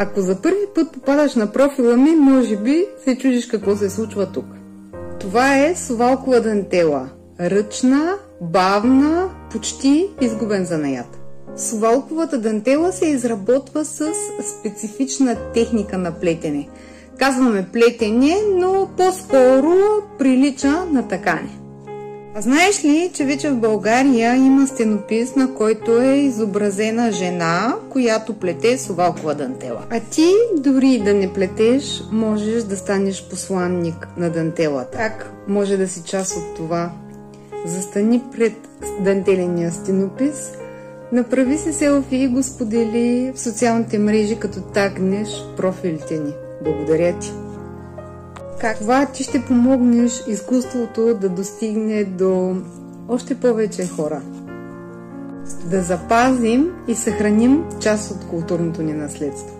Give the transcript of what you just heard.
Ако за първи път попадаш на профила ми, може би се чудиш какво се случва тук. Това е совалкова дантела. Ръчна, бавна, почти изгубен занаят. Совалковата дантела се изработва с специфична техника на плетене. Казваме плетене, но по-скоро прилича на такане. А знаеш ли, че вече в България има стенопис, на който е изобразена жена, която плете совалкова дантела? А ти, дори да не плетеш, можеш да станеш посланник на дантелата. Как може да си част от това? Застани пред дантеления стенопис, направи си селфи и го сподели в социалните мрежи, като тагнеш профилите ни. Благодаря ти! Каква ти ще помогнеш изкуството да достигне до още повече хора? Да запазим и съхраним част от културното ни наследство.